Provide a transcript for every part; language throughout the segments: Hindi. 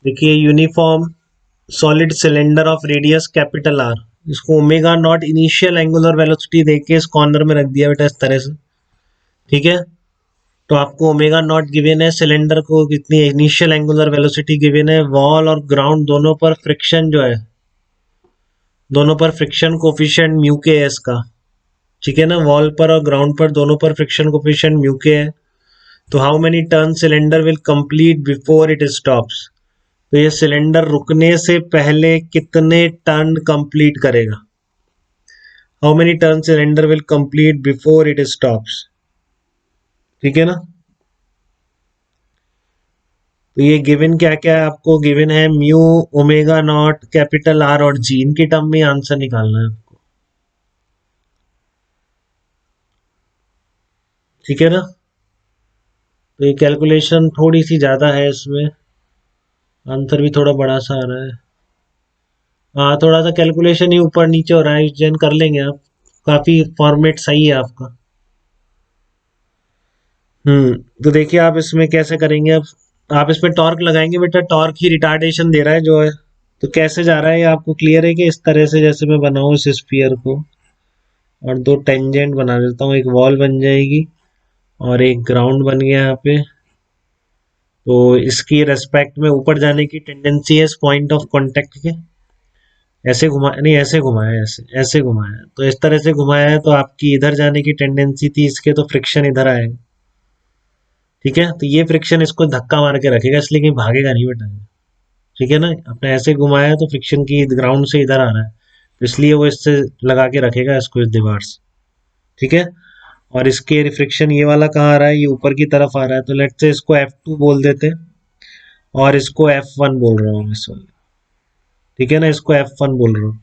देखिए uniform solid cylinder of radius capital R, इसको omega naught initial angular velocity देके इस कॉर्नर में रख दिया बेटा इस तरह से। ठीक है, तो आपको ओमेगा नॉट गिवन है, सिलेंडर को कितनी इनिशियल एंगुलर वेलोसिटी गिवन है, वॉल और ग्राउंड दोनों पर फ्रिक्शन जो है, दोनों पर फ्रिक्शन कोफिशिएंट म्यू के है इसका। ठीक है ना, वॉल पर और ग्राउंड पर दोनों पर फ्रिक्शन कोफिशिएंट म्यू के है। तो how many turn cylinder will complete before it stops, तो ये सिलेंडर रुकने से पहले कितने टर्न कंप्लीट करेगा। How many turn cylinder will complete before it stops. ठीक है ना, तो ये गिवन क्या क्या है आपको, गिवन है mu, omega naught, capital R और जी, इनकी टर्म में आंसर निकालना है आपको। ठीक है ना, तो ये कैलकुलेशन थोड़ी सी ज्यादा है, इसमें आंसर भी थोड़ा बड़ा सा आ रहा है। हाँ, थोड़ा सा कैलकुलेशन ही ऊपर नीचे हो रहा है, जैन कर लेंगे आप, काफी फॉर्मेट सही है आपका। तो देखिए आप इसमें कैसे करेंगे अब, आप इसमें टॉर्क लगाएंगे बेटा, टॉर्क ही रिटार्डेशन दे रहा है जो है। तो कैसे जा रहा है ये आपको क्लियर है कि इस तरह से, जैसे मैं बनाऊं इस स्फीयर को और दो टेंजेंट बना देता हूँ, एक वॉल बन जाएगी और एक ग्राउंड बन गया यहाँ पे। तो इसकी रेस्पेक्ट में ऊपर जाने की टेंडेंसी है इस पॉइंट ऑफ कांटेक्ट के। ऐसे घुमा नहीं, ऐसे घुमाया, ऐसे ऐसे घुमाया, तो इस तरह से घुमाया है, तो आपकी इधर जाने की टेंडेंसी थी इसके, तो फ्रिक्शन इधर आएगा। ठीक है, तो ये फ्रिक्शन इसको धक्का मार के रखेगा, इसलिए कहीं भागेगा नहीं बेटा। ठीक है ना, आपने ऐसे घुमाया तो फ्रिक्शन की ग्राउंड से इधर आ रहा है, तो इसलिए वो इससे लगा के रखेगा इसको इस दीवार से। ठीक है, और इसके फ्रिक्शन ये वाला कहाँ आ रहा है, ये ऊपर की तरफ आ रहा है, तो लेट्स से इसको F2 बोल देते हैं और इसको F1 बोल रहा हूँ इस वाले। ठीक है ना, इसको F1 बोल रहा हूँ।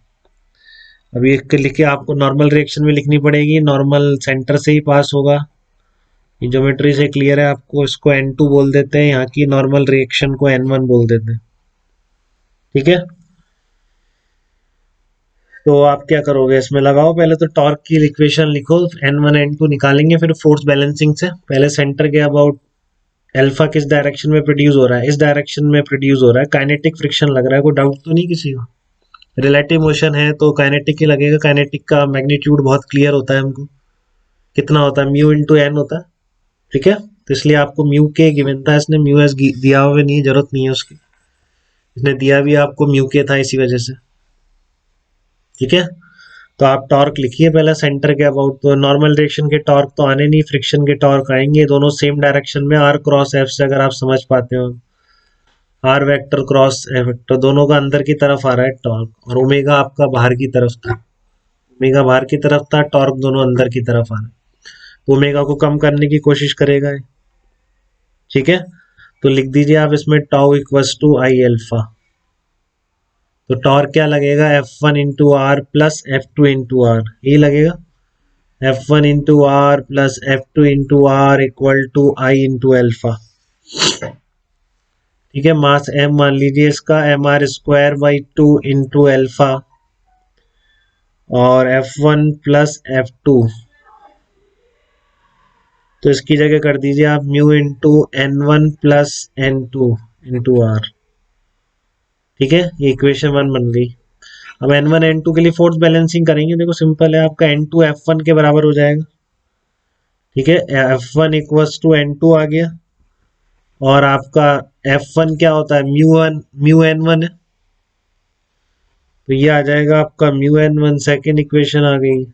अभी एक लिख के आपको नॉर्मल रिएक्शन में लिखनी पड़ेगी, नॉर्मल सेंटर से ही पास होगा, ये ज्योमेट्री से क्लियर है आपको। इसको N2 बोल देते हैं, यहाँ की नॉर्मल रिएक्शन को N1 बोल देते हैं। ठीक है, तो आप क्या करोगे, इसमें लगाओ पहले तो टॉर्क की इक्वेशन लिखो, N1 N2 निकालेंगे फिर फोर्स बैलेंसिंग से। पहले सेंटर के अबाउट अल्फा किस डायरेक्शन में प्रोड्यूस हो रहा है, इस डायरेक्शन में प्रोड्यूस हो रहा है, काइनेटिक फ्रिक्शन लग रहा है, कोई डाउट तो नहीं किसी को। रिलेटिव मोशन है तो काइनेटिक ही लगेगा, काइनेटिक का मैग्नीट्यूड बहुत क्लियर होता है हमको, कितना होता है, म्यू इंटू एन होता है। ठीक है, तो इसलिए आपको म्यू के गिवन था, इसने म्यू एस दिया हुआ नहीं, जरूरत नहीं है उसकी, इसने दिया भी आपको म्यू के था इसी वजह से। ठीक है, तो आप टॉर्क लिखिए पहले सेंटर के अबाउट, तो नॉर्मल डायरेक्शन के टॉर्क तो आने नहीं, फ्रिक्शन के टॉर्क आएंगे, दोनों सेम डायरेक्शन में, आर क्रॉस एफ से अगर आप समझ पाते हो, r vector cross F vector दोनों का अंदर की तरफ आ रहा है टॉर्क, और ओमेगा आपका बाहर की तरफ था, ओमेगा बाहर की तरफ था, टॉर्क दोनों अंदर की तरफ आ रहा है, तो ओमेगा को कम करने की कोशिश करेगा। ठीक है, तो लिख दीजिए आप इसमें tau equals to I alpha, तो टॉर्क क्या लगेगा, F one into R plus F two into R, यही लगेगा, F one into R plus F two into R equal to I into alpha. ठीक है, मास एम मान लीजिए इसका, M R square by two into alpha और F one plus F two, तो इसकी जगह कर दीजिए आप mu into N one plus N to into r. ठीक है, ये इक्वेशन वन बन गई। अब एन वन एन टू के लिए फोर्स बैलेंसिंग करेंगे, देखो सिंपल है, आपका एन टू एफ वन के बराबर हो जाएगा। ठीक है, F one equals to N two आ गया, और आपका एफ वन क्या होता है, म्यू एन वन है, तो ये आ जाएगा आपका mu N one, second equation आ गई।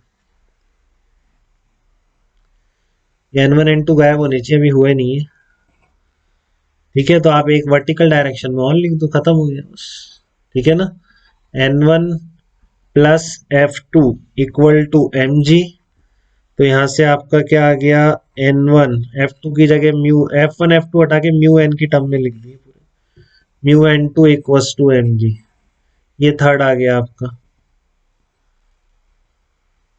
एन वन एन टू गायब होने चाहिए, अभी हुए नहीं है। ठीक है, तो आप एक वर्टिकल डायरेक्शन में और लिख दो, खत्म हो गया बस। ठीक है ना, N one plus F two equal to M G, तो यहाँ से आपका क्या आ गया, एन वन, एफ टू की जगह mu, F one F two हटा के म्यू एन की टर्म में लिख दिए पूरे, mu N two equals to M G, ये थर्ड आ गया आपका।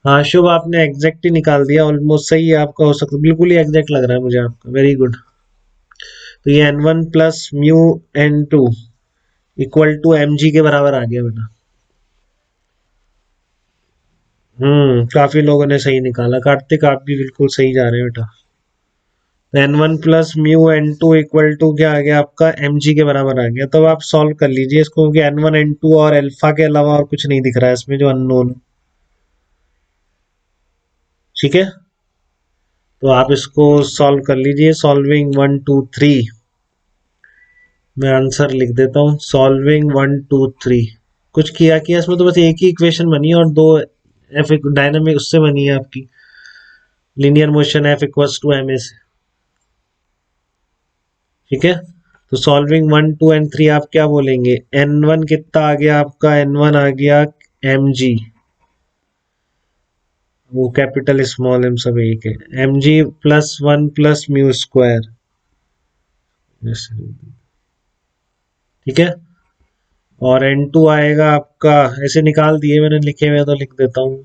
हाँ शुभ, आपने एग्जैक्ट ही निकाल दिया, ऑलमोस्ट सही है आपका, हो सकता बिल्कुल ही एग्जैक्ट लग रहा है मुझे आपका, वेरी गुड। तो ये N one plus mu N two equal to M G के बराबर आ गया बेटा। काफी लोगों ने सही निकाला, कार्तिक आप भी बिल्कुल सही जा रहे हैं बेटा। N one plus mu N two equal to क्या आ गया आपका एम जी के बराबर आ गया। तो अब आप सॉल्व कर लीजिए इसको, क्योंकि एन वन एन टू और अल्फा के अलावा और कुछ नहीं दिख रहा है इसमें जो अननोन। ठीक है, तो आप इसको सॉल्व कर लीजिए। सॉल्विंग 1 2 3, मैं आंसर लिख देता हूँ। सॉल्विंग 1 2 3, कुछ किया किया इसमें तो बस एक ही इक्वेशन बनी है और दो एफ डायनामिक उससे बनी है आपकी linear motion F equals to M A से। ठीक है, तो सॉल्विंग 1 2 एंड 3 आप क्या बोलेंगे? एन वन कितना आ गया आपका? एन वन आ गया एम जी, वो कैपिटल स्मॉल एम सब एक है, M G plus 1 plus mu square. ठीक है, और एन टू आएगा आपका, ऐसे निकाल दिए मैंने लिखे हुए तो लिख देता हूँ,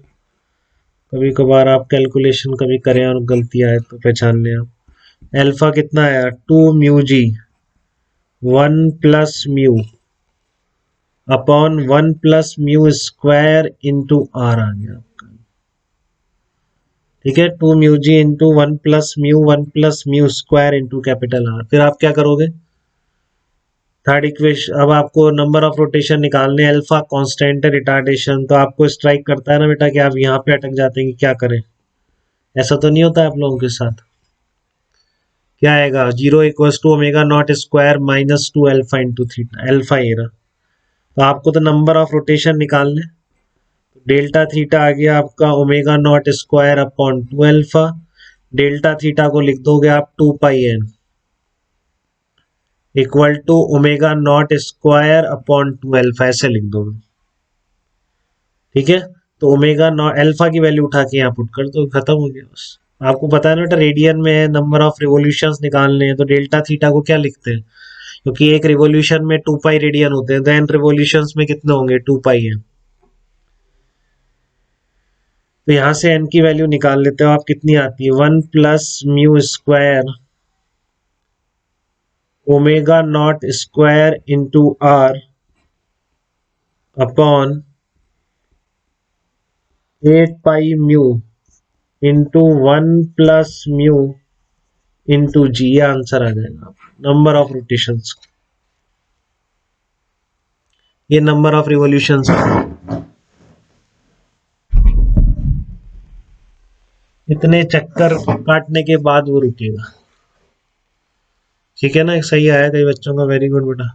कभी कभार आप कैलकुलेशन कभी करें और गलती आए तो पहचान लें आप। अल्फा कितना आया? 2 mu g 1 plus mu upon 1 plus mu square into R आ गया आपका। ठीक है, 2 mu g into 1 plus mu square into capital R. फिर आप क्या करोगे? थर्ड इक्वेशन, अब आपको नंबर ऑफ रोटेशन निकालने। अल्फा कांस्टेंट है रिटार्डेशन, तो आपको स्ट्राइक करता है ना बेटा कि आप यहाँ पे अटक जाते हैं कि क्या करें। ऐसा तो नहीं होता आप लोगों के साथ? क्या आएगा? 0 equals to omega naught square minus 2 alpha into theta. Alpha ये रहा, तो आपको तो नंबर ऑफ रोटेशन निकालने। डेल्टा थीटा आ गया आपका omega naught square upon 2 alpha. Delta theta को लिख दोगे आप 2 pi N equal to omega naught square upon 2 alpha, ऐसे लिख दोगे। ठीक है, तो ओमेगा नॉट अल्फा की वैल्यू उठा के यहाँ पुट कर दो, खत्म हो गया बस। आपको पता है ना बेटा रेडियन में है, नंबर ऑफ रिवोल्यूशंस निकालने हैं, तो डेल्टा थीटा को क्या लिखते हैं? क्योंकि एक रिवोल्यूशन में 2 पाई रेडियन होते हैं, तो एन रिवोल्यूशंस में कितने होंगे? 2 पाई है। तो यहां से एन की वैल्यू निकाल लेते हो आप, कितनी आती है? 1 plus mu square omega naught square into R upon 8 pi mu into 1 plus mu into g. ये आंसर आ जाएगा नंबर ऑफ रोटेशंस, ये नंबर ऑफ रिवोल्यूशंस। इतने चक्कर काटने के बाद वो रुकेगा। ठीक है ना, सही आया कई बच्चों का, वेरी गुड बेटा।